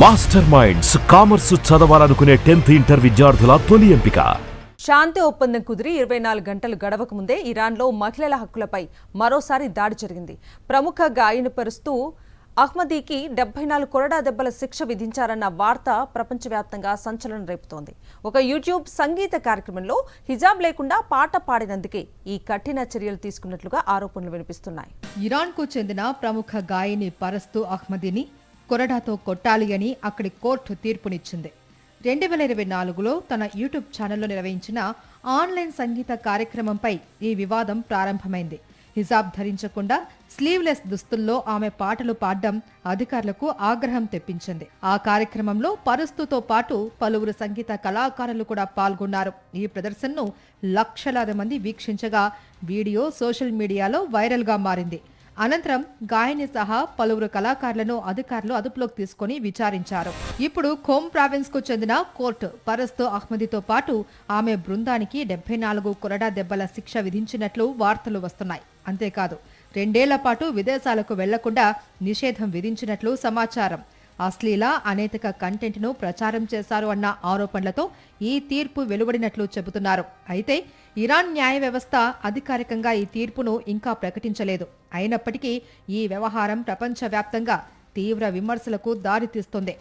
Master minds commerce చదవాలనుకునే 10th inter విద్యార్థుల తొలి ఎంపిక. శాంతి ఒప్పందం కుదిరి 24 గంటలు గడవక ముందే ఇరాన్లో మహిళల హక్కులపై మరోసారి దాడి జరిగింది. ప్రముఖ గాయనపరుస్తూ అహ్మదీకి 74 కొరడా దెబ్బల శిక్ష విధించారన్న వార్త ప్రపంచవ్యాప్తంగా సంచలనం రేపుతోంది. ఒక యూట్యూబ్ సంగీత కార్యక్రమంలో హిజాబ్ లేకుండా పాట పాడినందుకే ఈ కఠిన చర్యలు తీసుకున్నట్లుగా ఆరోపణలు వినిపిస్తున్నాయి. ఇరాన్కు చెందిన ప్రముఖ గాయని పరస్తు అహ్మదీని కొరడాతో కొట్టాలి అని అక్కడి కోర్టు తీర్పునిచ్చింది. 2024లో తన యూట్యూబ్ ఛానల్లో నిర్వహించిన ఆన్లైన్ సంగీత కార్యక్రమంపై ఈ వివాదం ప్రారంభమైంది. హిజాబ్ ధరించకుండా స్లీవ్లెస్ దుస్తుల్లో ఆమె పాటలు పాడడం అధికారులకు ఆగ్రహం తెప్పించింది. ఆ కార్యక్రమంలో పరస్తుతో పాటు పలువురు సంగీత కళాకారులు కూడా పాల్గొన్నారు. ఈ ప్రదర్శనను లక్షలాది మంది వీక్షించగా వీడియో సోషల్ మీడియాలో వైరల్గా మారింది. అనంతరం గాయని సహా పలువురు కళాకారులను అధికారులు అదుపులోకి తీసుకుని విచారించారు. ఇప్పుడు ఖోమ్ ప్రావిన్స్ కు చెందిన కోర్టు పరస్తు అహ్మదీతో పాటు ఆమె బృందానికి 74 కొరడా దెబ్బల శిక్ష విధించినట్లు వార్తలు వస్తున్నాయి. అంతేకాదు 2 ఏళ్ల పాటు విదేశాలకు వెళ్లకుండా నిషేధం విధించినట్లు సమాచారం. అశ్లీల అనైతిక కంటెంట్ను ప్రచారం చేశారు అన్న ఆరోపణలతో ఈ తీర్పు వెలువడినట్లు చెబుతున్నారు. అయితే ఇరాన్ న్యాయ వ్యవస్థ అధికారికంగా ఈ తీర్పును ఇంకా ప్రకటించలేదు. అయినప్పటికీ ఈ వ్యవహారం ప్రపంచవ్యాప్తంగా తీవ్ర విమర్శలకు దారితీస్తుంది.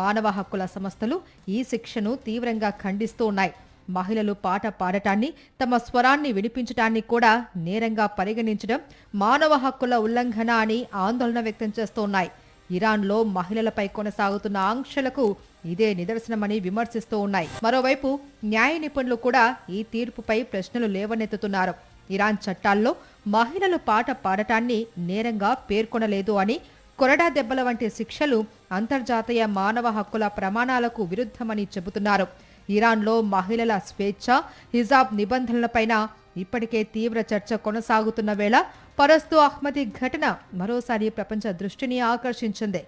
మానవ హక్కుల సంస్థలు ఈ శిక్షను తీవ్రంగా ఖండిస్తూ ఉన్నాయి. మహిళలు పాట పాడటాన్ని, తమ స్వరాన్ని వినిపించటాన్ని కూడా నేరంగా పరిగణించడం మానవ హక్కుల ఉల్లంఘన అని ఆందోళన వ్యక్తం చేస్తున్నాయి. ఇరాన్లో మహిళలపై కొనసాగుతున్న ఆంక్షలకు ఇదే నిదర్శనమని విమర్శిస్తూ ఉన్నాయి. మరోవైపు న్యాయ నిపుణులు కూడా ఈ తీర్పుపై ప్రశ్నలు లేవనెత్తుతున్నారు. ఇరాన్ చట్టాల్లో మహిళలు పాట పాడటాన్ని నేరంగా పేర్కొనలేదు అని, కొరడా దెబ్బల వంటి శిక్షలు అంతర్జాతీయ మానవ హక్కుల ప్రమాణాలకు విరుద్ధమని చెబుతున్నారు. ఇరాన్లో మహిళల స్వేచ్ఛ, హిజాబ్ నిబంధనలపైన ఇప్పటికే తీవ్ర చర్చ కొనసాగుతున్న వేళ పరస్తు అహ్మదీ ఘటన మరోసారి ప్రపంచ దృష్టిని ఆకర్షించింది.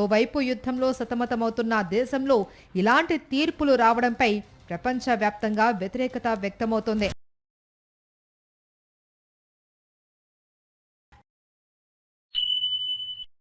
ఓవైపు యుద్ధంలో సతమతమవుతున్న దేశంలో ఇలాంటి తీర్పులు రావడంపై ప్రపంచవ్యాప్తంగా వ్యతిరేకత వ్యక్తమవుతోంది.